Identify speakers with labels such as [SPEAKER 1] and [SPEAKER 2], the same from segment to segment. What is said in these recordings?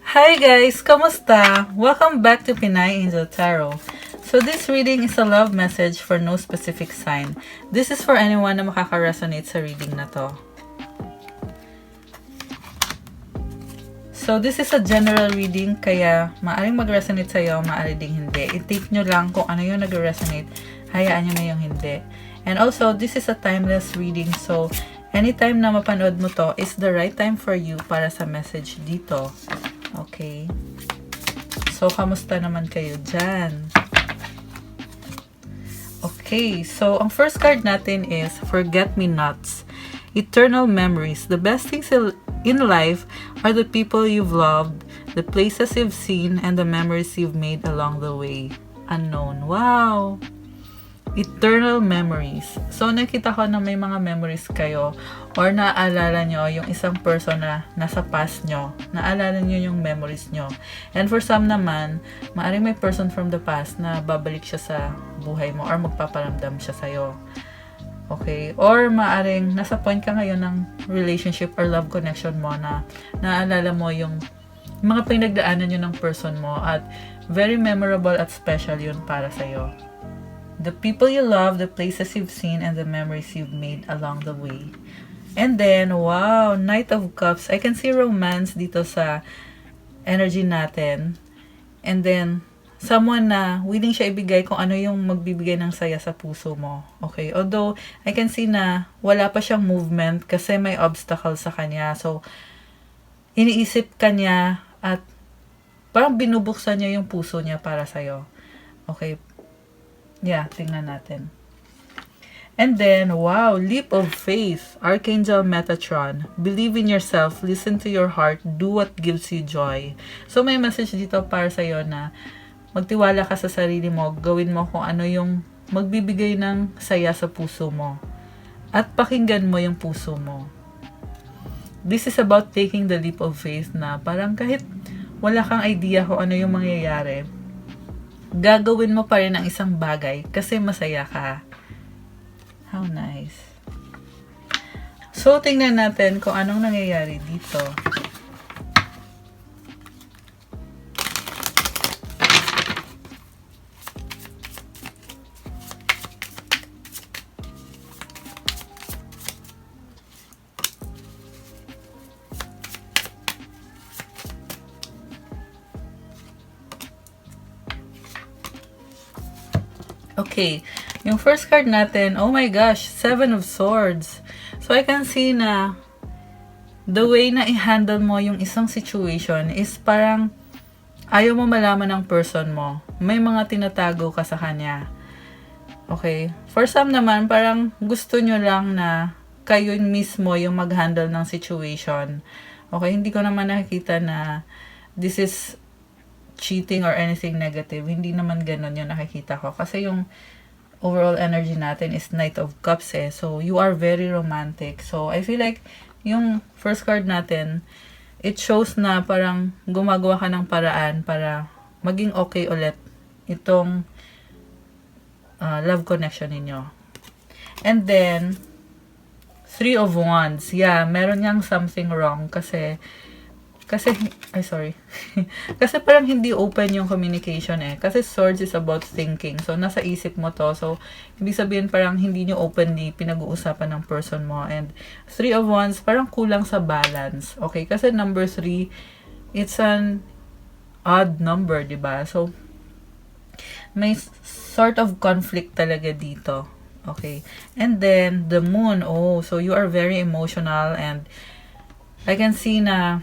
[SPEAKER 1] Hi guys! Kamusta? Welcome back to Pinay in the Tarot. So this reading is a love message for no specific sign. This is for anyone na makaka-resonate sa reading na to. So this is a general reading, kaya maaring mag-resonate sa'yo, maaring ding hindi. I-take nyo lang kung ano yung nag-resonate, hayaan nyo na yung hindi. And also, this is a timeless reading, so anytime na mapanood mo to is the right time for you para sa message dito. Okay. So, kamusta naman kayo dyan? Okay, so ang first card natin is Forget-Me-Nots. Eternal memories. The best things in life are the people you've loved, the places you've seen, and the memories you've made along the way. Unknown. Wow! Eternal memories. So, nakita ko na may mga memories kayo or naaalala nyo yung isang person na nasa past nyo. Naaalala nyo yung memories nyo. And for some naman, maaaring may person from the past na babalik siya sa buhay mo or magpaparamdam siya sa'yo. Okay? Or maaaring nasa point ka ngayon ng relationship or love connection mo na naaalala mo yung mga pinagdaanan nyo ng person mo at very memorable at special yun para sa'yo. The people you love, the places you've seen, and the memories you've made along the way. And then, wow, Knight of Cups. I can see romance dito sa energy natin. And then, someone na willing siya ibigay kung ano yung magbibigay ng saya sa puso mo. Okay? Although, I can see na wala pa siyang movement kasi may obstacle sa kanya. So, iniisip ka niya at parang binubuksan niya yung puso niya para sa'yo. Okay? Yeah, tingnan natin. And then, wow, leap of faith. Archangel Metatron. Believe in yourself, listen to your heart, do what gives you joy. So, may message dito para sa'yo na magtiwala ka sa sarili mo, gawin mo kung ano yung magbibigay ng saya sa puso mo. At pakinggan mo yung puso mo. This is about taking the leap of faith na parang kahit wala kang idea kung ano yung mangyayari, gagawin mo pa rin ang isang bagay kasi masaya ka. How nice. So, tingnan natin kung anong nangyayari dito. Okay, yung first card natin, oh my gosh, Seven of Swords. So, I can see na the way na i-handle mo yung isang situation is parang ayaw mo malaman ng person mo. May mga tinatago ka sa kanya. Okay? For some naman, parang gusto nyo lang na kayo mismo yung mag-handle ng situation. Okay? Hindi ko naman nakikita na this is cheating or anything negative. Hindi naman ganun yung nakikita ko. Kasi yung overall energy natin is Knight of Cups eh. So, you are very romantic. So, I feel like yung first card natin, it shows na parang gumagawa ka ng paraan para maging okay ulit itong love connection ninyo. And then, Three of Wands. Yeah, meron niyang something wrong kasi kasi parang hindi open yung communication eh. Kasi swords is about thinking. So, nasa isip mo to. So, ibig sabihin parang hindi nyo openly pinag-uusapan ng person mo. And Three of Wands, parang kulang sa balance. Okay? Kasi number 3, it's an odd number, diba? So, may sort of conflict talaga dito. Okay? And then, the moon. Oh, so you are very emotional and I can see na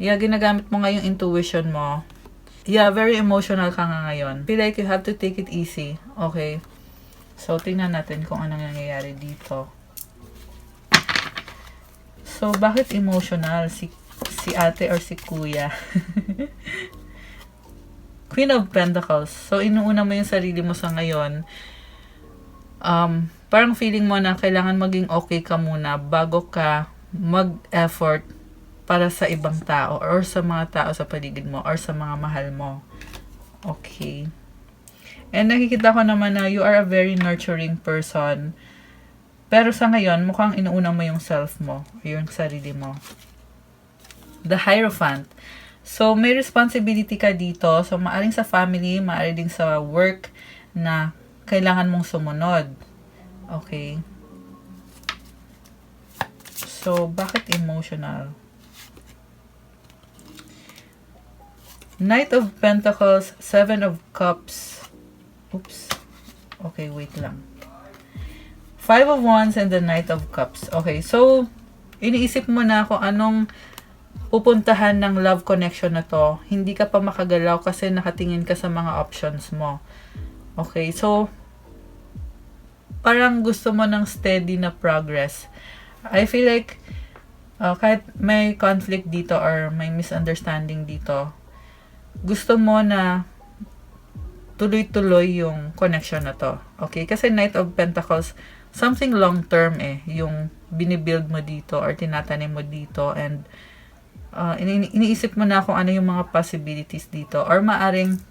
[SPEAKER 1] yeah, ginagamit mo nga yung intuition mo. Yeah, very emotional ka nga ngayon. Feel like you have to take it easy. Okay. So, tingnan natin kung anong nangyayari dito. So, bakit emotional si ate or si kuya? Queen of Pentacles. So, inuuna mo yung sarili mo sa ngayon. Parang feeling mo na kailangan maging okay ka muna bago ka mag-effort para sa ibang tao or sa mga tao sa paligid mo or sa mga mahal mo. Okay. And nakikita ko naman na you are a very nurturing person. Pero sa ngayon, mukhang inuuna mo yung self mo, yung sarili mo. The Hierophant. So, may responsibility ka dito. So, maaring sa family, maaring din sa work na kailangan mong sumunod. Okay. So, bakit emotional? Knight of Pentacles, Seven of Cups. Oops. Okay, wait lang. Five of Wands and the Knight of Cups. Okay, so, iniisip mo na kung anong pupuntahan ng love connection na to. Hindi ka pa makagalaw kasi nakatingin ka sa mga options mo. Okay, so, parang gusto mo ng steady na progress. I feel like, kahit may conflict dito or may misunderstanding dito, gusto mo na tuloy-tuloy yung connection na to. Okay? Kasi Knight of Pentacles, something long-term yung binibuild mo dito or tinatanim mo dito, and iniisip mo na kung ano yung mga possibilities dito, or maaring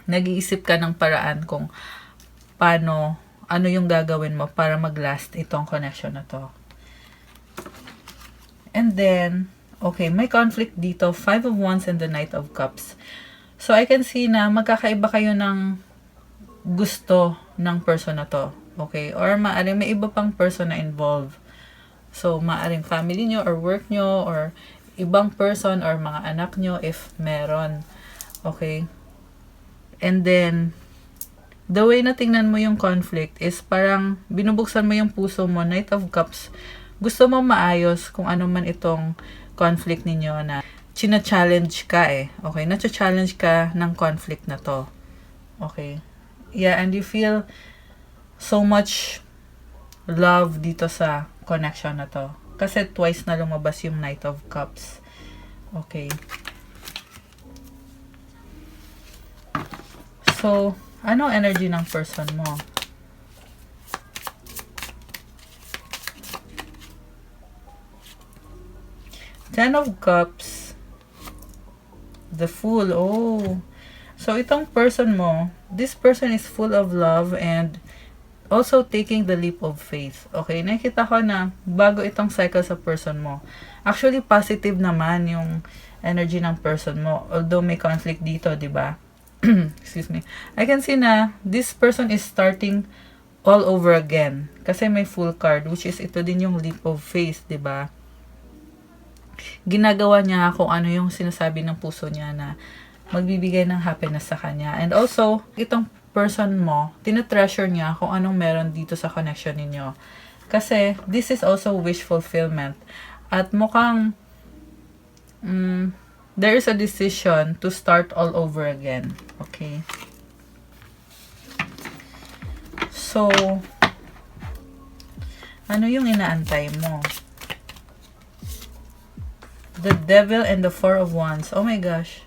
[SPEAKER 1] nag-iisip ka ng paraan kung ano yung gagawin mo para mag-last itong connection na to. And then, okay, may conflict dito, Five of Wands and the Knight of Cups. So, I can see na magkakaiba kayo ng gusto ng person na to. Okay? Or maaring may iba pang person na involved. So, maaring family nyo or work nyo or ibang person or mga anak nyo if meron. Okay? And then, the way na tingnan mo yung conflict is parang binubuksan mo yung puso mo, Knight of Cups. Gusto mo maayos kung ano man itong conflict ninyo na china-challenge ka Okay? Nacha-challenge ka ng conflict na to. Okay? Yeah, and you feel so much love dito sa connection na to. Kasi twice na lumabas yung Knight of Cups. Okay. So, ano energy ng person mo? Ten of Cups. The Fool. Oh. So, itong person mo, this person is full of love and also taking the leap of faith. Okay, nakita ko na bago itong cycle sa person mo. Actually, positive naman yung energy ng person mo. Although may conflict dito, di ba? Excuse me. I can see na this person is starting all over again. Kasi may full card, which is ito din yung leap of faith, di ba? Ginagawa niya kung ano yung sinasabi ng puso niya na magbibigay ng happiness sa kanya. And also, itong person mo, tinatreasure niya kung anong meron dito sa connection ninyo. Kasi, this is also wish fulfillment. At mukhang, there is a decision to start all over again. Okay? So, ano yung inaantay mo? The Devil and the Four of Wands. Oh my gosh.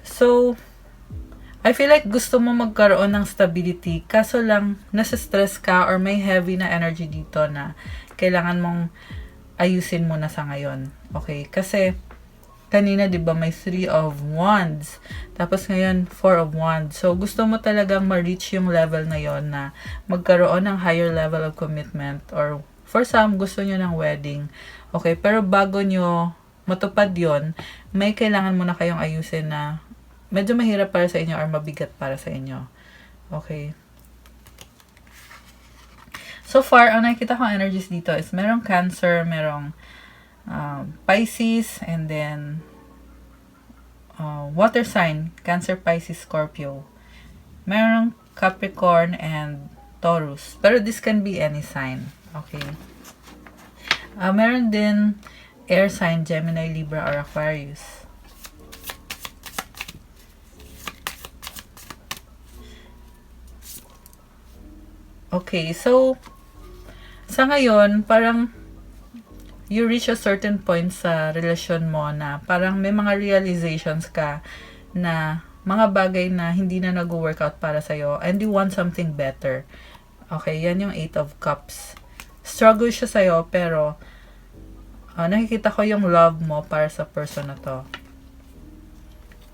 [SPEAKER 1] So, I feel like gusto mo magkaroon ng stability, kaso lang nasa-stress ka or may heavy na energy dito na kailangan mong ayusin mo na sa ngayon. Okay? Kasi, kanina, di ba, may 3 of Wands. Tapos ngayon, 4 of Wands. So, gusto mo talagang ma-reach yung level na yon na magkaroon ng higher level of commitment, or for some, gusto nyo ng wedding. Okay? Pero bago nyo matupad yon, may kailangan mo na kayong ayusin na medyo mahirap para sa inyo or mabigat para sa inyo. Okay? So far, ang nakikita kong energies dito is merong Cancer, merong Pisces, and then water sign, Cancer, Pisces, Scorpio. Merong Capricorn and Taurus. Pero this can be any sign. Okay? Meron din air sign, Gemini, Libra, or Aquarius. Okay, so sa ngayon, parang you reach a certain point sa relasyon mo na parang may mga realizations ka na mga bagay na hindi na nag-workout para sa'yo and you want something better. Okay, yan yung 8 of Cups. Struggle siya sa'yo, pero nakikita ko yung love mo para sa person na to.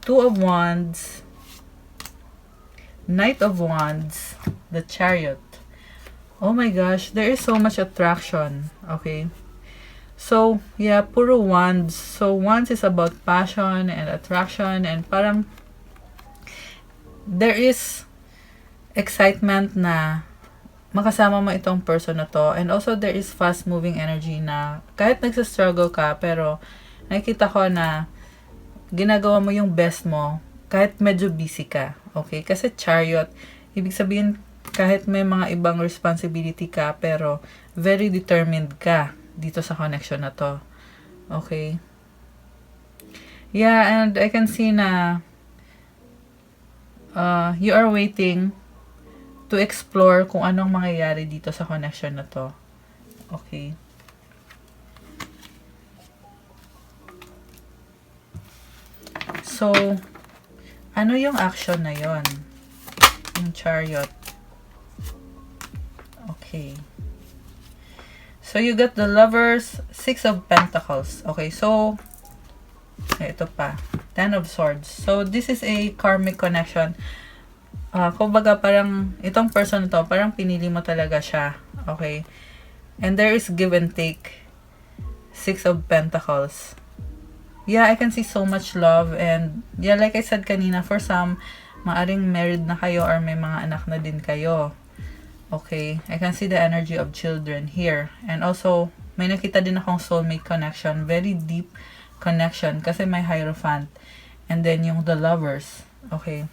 [SPEAKER 1] 2 of Wands, Knight of Wands, the Chariot. Oh my gosh, there is so much attraction. Okay? So, yeah, puro wands. So, wands is about passion and attraction, and parang there is excitement na makasama mo itong person na to. And also, there is fast-moving energy na kahit nagsastruggle ka, pero nakikita ko na ginagawa mo yung best mo kahit medyo busy ka. Okay? Kasi chariot, ibig sabihin, kahit may mga ibang responsibility ka, pero very determined ka dito sa connection na to. Okay? Yeah, and I can see na you are waiting to explore kung anong mangyayari dito sa connection na to. Okay. So, ano yung action na yon? Yung chariot. Okay. So, you got the lovers, 6 of pentacles. Okay, so, ito pa. 10 of swords. So, this is a karmic connection. Kumbaga parang itong person to, parang pinili mo talaga siya. Okay? And there is give and take. 6 of Pentacles. Yeah, I can see so much love. And yeah, like I said kanina, for some, maaring married na kayo or may mga anak na din kayo. Okay? I can see the energy of children here. And also, may nakita din akong soulmate connection. Very deep connection. Kasi may Hierophant. And then yung the lovers. Okay?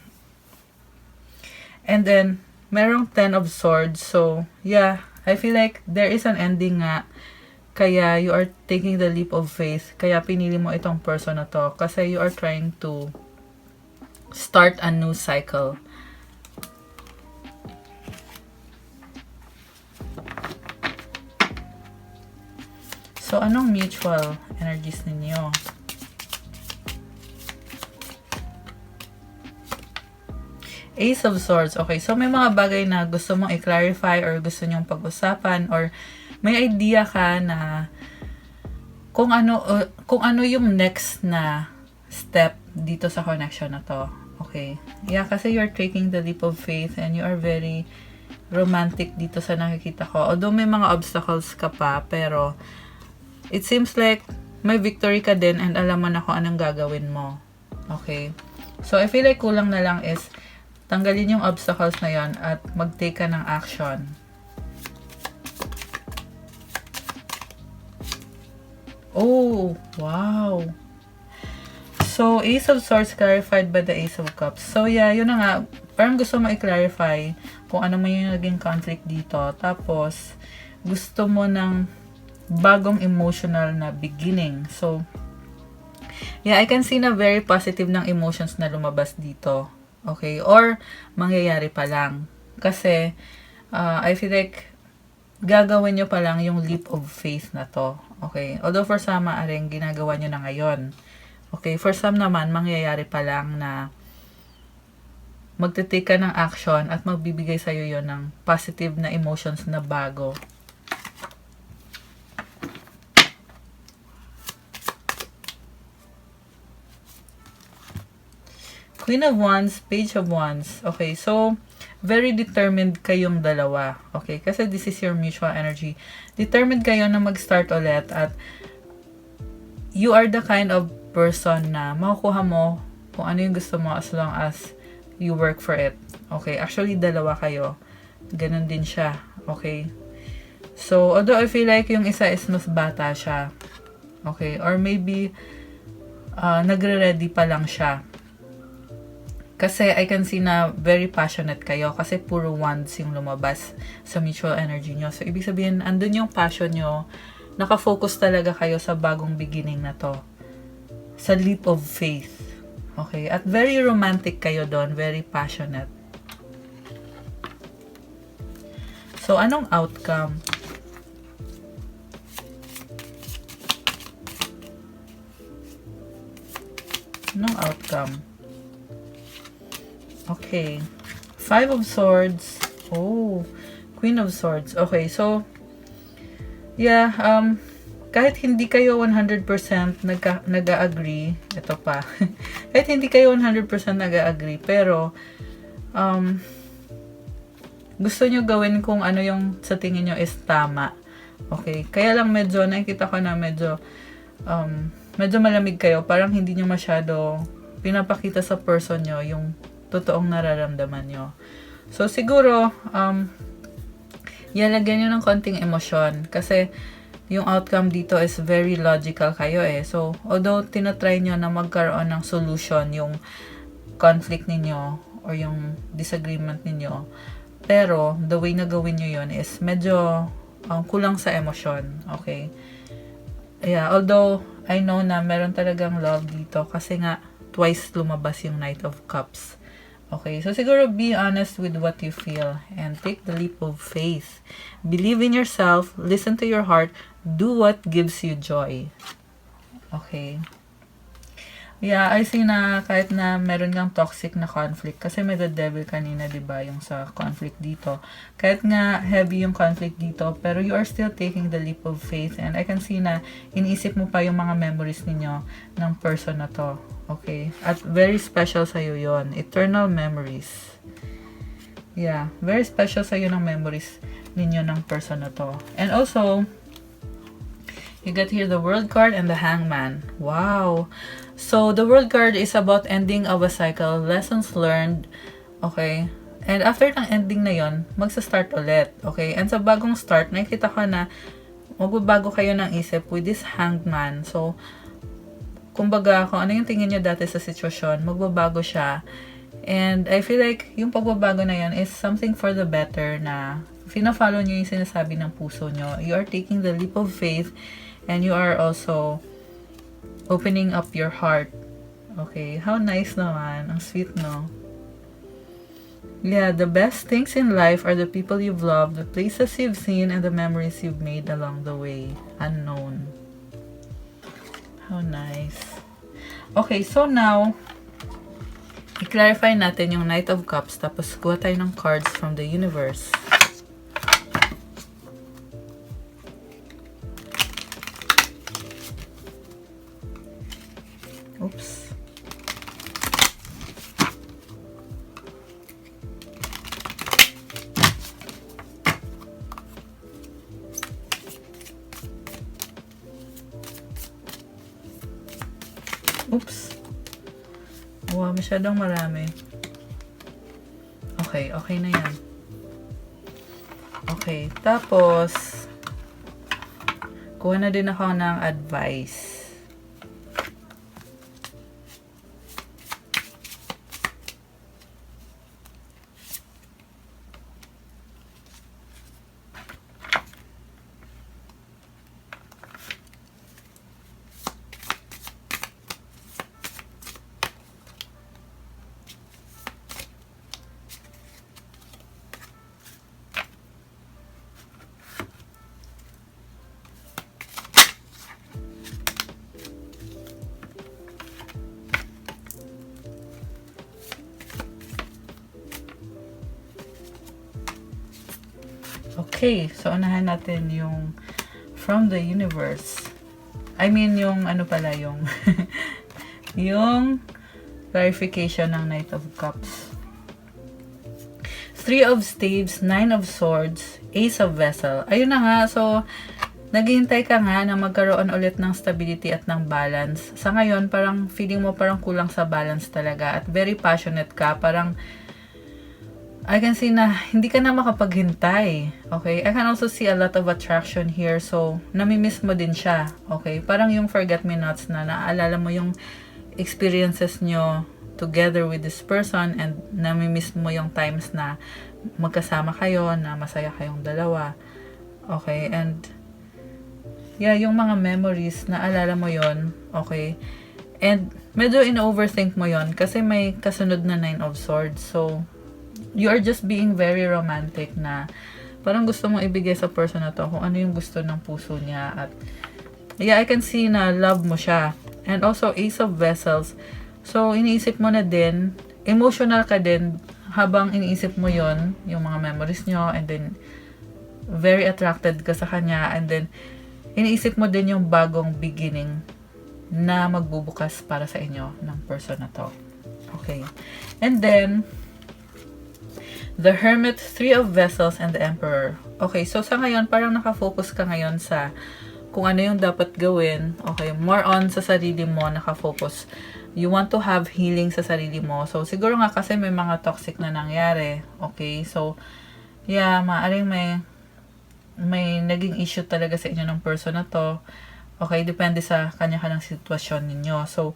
[SPEAKER 1] And then, merong 10 of swords. So, yeah, I feel like there is an ending nga. Kaya you are taking the leap of faith. Kaya pinili mo itong person na to. Kasi you are trying to start a new cycle. So, anong mutual energies ninyo? Ace of Swords. Okay, so may mga bagay na gusto mong i-clarify or gusto nyong pag-usapan or may idea ka na kung ano yung next na step dito sa connection na to. Okay. Yeah, kasi you're taking the leap of faith and you are very romantic dito sa nakikita ko. Although may mga obstacles ka pa, pero it seems like may victory ka din and alam mo na kung anong gagawin mo. Okay. So, I feel like kulang na lang is tanggalin yung obstacles na yon at mag-take ka ng action. Oh, wow. So, Ace of Swords clarified by the Ace of Cups. So, yeah, yun na nga. Parang gusto mo i-clarify kung ano man yung naging conflict dito. Tapos, gusto mo ng bagong emotional na beginning. So, yeah, I can see na very positive ng emotions na lumabas dito. Okay? Or, mangyayari pa lang. Kasi, I feel like, gagawin nyo pa lang yung leap of faith na to. Okay? Although for some, maaring ginagawa nyo na ngayon. Okay? For some naman, mangyayari pa lang na magte-take ka ng action at magbibigay sa'yo yon ng positive na emotions na bago. Queen of Wands, Page of Wands. Okay, so, very determined kayong dalawa. Okay, kasi this is your mutual energy. Determined kayo na mag-start ulit at you are the kind of person na makukuha mo kung ano yung gusto mo as long as you work for it. Okay, actually, dalawa kayo. Ganun din siya. Okay. So, although I feel like yung isa is mas bata siya. Okay, or maybe nagre-ready pa lang siya. Kasi I can see na very passionate kayo kasi puro wands yung lumabas sa mutual energy nyo. So, ibig sabihin, andun yung passion nyo, nakafocus talaga kayo sa bagong beginning na to. Sa leap of faith. Okay? At very romantic kayo doon, very passionate. So, anong outcome? Anong outcome? Okay. 5 of Swords. Oh. Queen of Swords. Okay, so, yeah, kahit hindi kayo 100% nag-agree, ito pa, kahit hindi kayo 100% nag-agree, pero, gusto nyo gawin kung ano yung sa tingin nyo is tama. Okay? Kaya lang medyo, nakikita ko na medyo malamig kayo. Parang hindi nyo masyado pinapakita sa person nyo yung totoong nararamdaman nyo. So, siguro, lagyan nyo ng konting emosyon. Kasi, yung outcome dito is very logical kayo eh. So, although tinatry nyo na magkaroon ng solution yung conflict ninyo or yung disagreement ninyo, pero the way na gawin nyo yun is medyo kulang sa emosyon. Okay? Yeah, although I know na meron talagang love dito kasi nga twice lumabas yung Knight of Cups. Okay, so siguro be honest with what you feel and take the leap of faith. Believe in yourself, listen to your heart, do what gives you joy. Okay. Yeah, I see na kahit na meron kang toxic na conflict, kasi may the devil kanina, diba, yung sa conflict dito. Kahit nga heavy yung conflict dito, pero you are still taking the leap of faith, and I can see na iniisip mo pa yung mga memories ninyo ng person na to. Okay? At very special sa'yo yon, eternal memories. Yeah, very special sa'yo ng memories ninyo ng person na to. And also, you get here the World card and the Hangman. Wow! So, the World card is about ending of a cycle, lessons learned, okay? And after ng ending na yon, magsa-start ulit, okay? And sa bagong start, nakikita ko na magbabago kayo ng isip with this Hangman. So, kumbaga, kung ano yung tingin nyo dati sa sitwasyon, magbabago siya. And I feel like yung pagbabago na yon is something for the better na fina-follow nyo yung sinasabi ng puso nyo. You are taking the leap of faith and you are also opening up your heart. Okay, how nice naman. Ang sweet, no? Yeah, the best things in life are the people you've loved, the places you've seen, and the memories you've made along the way. Unknown. How nice. Okay, so now, i-clarify natin yung Knight of Cups, tapos kuha tayo ng cards from the universe. Oops. Oops. Wow, masyadong marami. Okay, okay na yan. Okay, tapos kuha na din ako ng advice. Okay, so unahan natin yung from the universe. I mean, yung ano pala, yung yung clarification ng Knight of Cups. 3 of Staves, 9 of Swords, Ace of Vessel. Ayun na nga, so naghihintay ka nga na magkaroon ulit ng stability at ng balance. Sa ngayon, parang feeling mo parang kulang sa balance talaga at very passionate ka. Parang I can see na hindi ka na makapaghintay. Okay? I can also see a lot of attraction here. So, namimiss mo din siya. Okay? Parang yung forget-me-nots na naalala mo yung experiences nyo together with this person and namimiss mo yung times na magkasama kayo, na masaya kayong dalawa. Okay? And yeah, yung mga memories, naalala mo yon. Okay? And medyo in-overthink mo yon kasi may kasunod na 9 of Swords. So, you are just being very romantic na parang gusto mong ibigay sa person na to kung ano yung gusto ng puso niya. At yeah, I can see na love mo siya. And also, Ace of Vessels. So, iniisip mo na din, emotional ka din habang iniisip mo yon yung mga memories nyo, and then very attracted ka sa kanya, and then iniisip mo din yung bagong beginning na magbubukas para sa inyo ng person na to. Okay. And then, the Hermit, Three of Vessels, and the Emperor. Okay, so sa ngayon, parang nakafocus ka ngayon sa kung ano yung dapat gawin. Okay, more on sa sarili mo, nakafocus. You want to have healing sa sarili mo. So, siguro nga kasi may mga toxic na nangyari. Okay, so, yeah, maaaring may naging issue talaga sa inyo ng person na to. Okay, depende sa kanya-kanyang sitwasyon ninyo. So,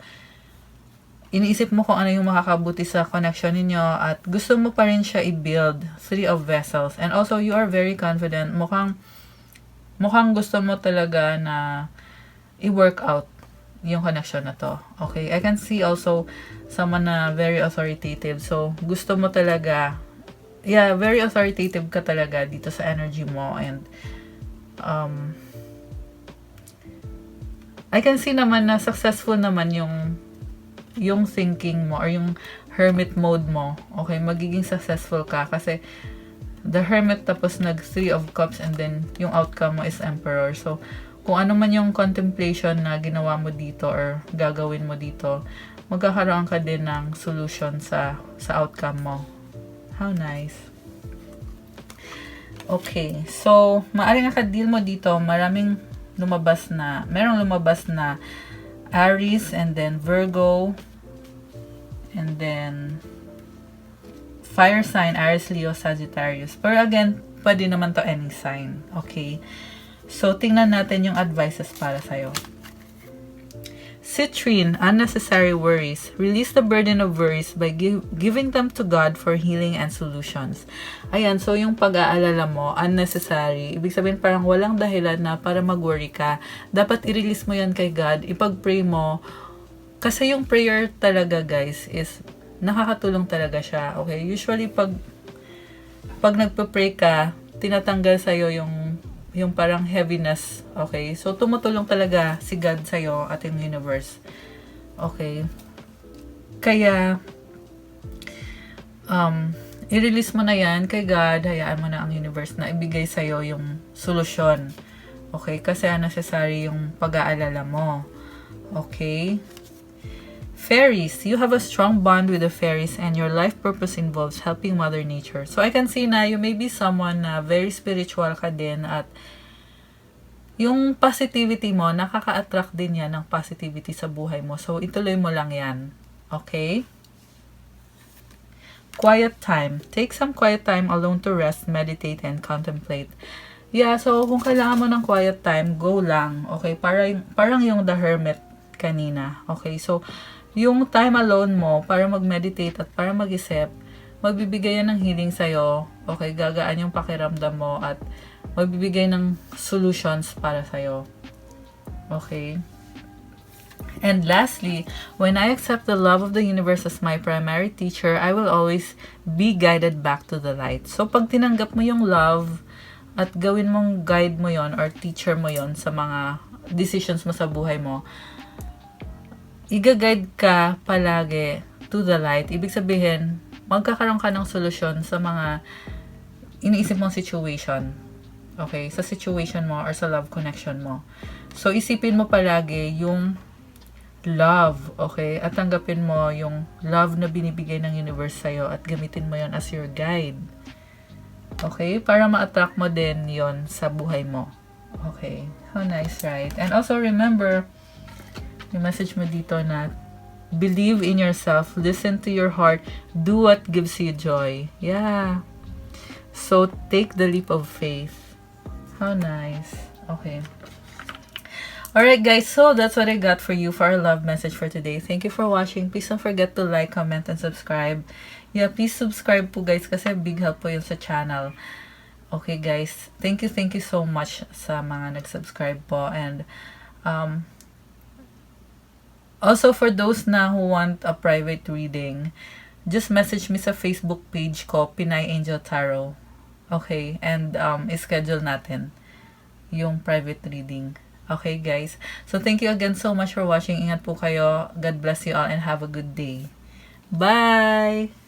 [SPEAKER 1] iniisip mo kung ano yung makakabuti sa connection ninyo at gusto mo pa rin siya i-build. Three of Vessels. And also, you are very confident. Mukhang gusto mo talaga na i-work out yung connection na to. Okay, I can see also someone na very authoritative. So, gusto mo talaga, yeah, very authoritative ka talaga dito sa energy mo. And, I can see naman na successful naman yung thinking mo or yung hermit mode mo. Okay, magiging successful ka kasi the Hermit tapos nag Three of Cups and then yung outcome mo is Emperor. So, kung ano man yung contemplation na ginawa mo dito or gagawin mo dito, magkakaroon ka din ng solution sa outcome mo. How nice. Okay, so, maaaring naka-deal mo dito, merong lumabas na Aries and then Virgo and then fire sign, Aries, Leo, Sagittarius. Pero again, pwede naman to any sign. Okay? So, tingnan natin yung advices para sa'yo. Citrine, unnecessary worries. Release the burden of worries by giving them to God for healing and solutions. Ayan, so yung pag-aalala mo, unnecessary. Ibig sabihin parang walang dahilan na para mag-worry ka. Dapat i-release mo yan kay God. Ipag-pray mo. Kasi yung prayer talaga, guys, is nakakatulong talaga siya. Okay? Usually, pag nagpa-pray ka, tinatanggal sa'yo yung parang heaviness. Okay? So, tumutulong talaga si God sa'yo at yung universe. Okay? Kaya, i-release mo na yan kay God. Hayaan mo na ang universe na ibigay sa'yo yung solusyon. Okay? Kasi necessary yung pag-aalala mo. Okay? Fairies, you have a strong bond with the fairies and your life purpose involves helping Mother Nature. So, I can see na you may be someone na very spiritual ka din at yung positivity mo, nakaka-attract din yan ng positivity sa buhay mo. So, ituloy mo lang yan. Okay? Quiet time. Take some quiet time alone to rest, meditate, and contemplate. Yeah, so kung kailangan mo ng quiet time, go lang. Okay? Parang yung The Hermit kanina. Okay? So, yung time alone mo para mag-meditate at para mag-isip, magbibigay yan ng healing sa'yo. Okay, gagaan yung pakiramdam mo at magbibigay ng solutions para sa'yo. Okay? And lastly, when I accept the love of the universe as my primary teacher, I will always be guided back to the light. So, pag tinanggap mo yung love at gawin mong guide mo yon or teacher mo yon sa mga decisions mo sa buhay mo, iga-guide ka palagi to the light. Ibig sabihin, magkakaroon ka ng solusyon sa mga iniisip mong situation. Okay? Sa situation mo or sa love connection mo. So, isipin mo palagi yung love. Okay? At tanggapin mo yung love na binibigay ng universe sa'yo at gamitin mo yon as your guide. Okay? Para ma-attract mo din yon sa buhay mo. Okay? How nice, right? And also remember, yung message mo dito na believe in yourself, listen to your heart, do what gives you joy. Yeah. So, take the leap of faith. How nice. Okay. Alright guys, so that's what I got for you for our love message for today. Thank you for watching. Please don't forget to like, comment, and subscribe. Yeah, please subscribe po guys kasi big help po yun sa channel. Okay guys, thank you so much sa mga nag-subscribe po. And, also, for those na who want a private reading, just message me sa Facebook page ko, Pinay Angel Tarot. Okay? And, schedule natin yung private reading. Okay, guys? So, thank you again so much for watching. Ingat po kayo. God bless you all and have a good day. Bye!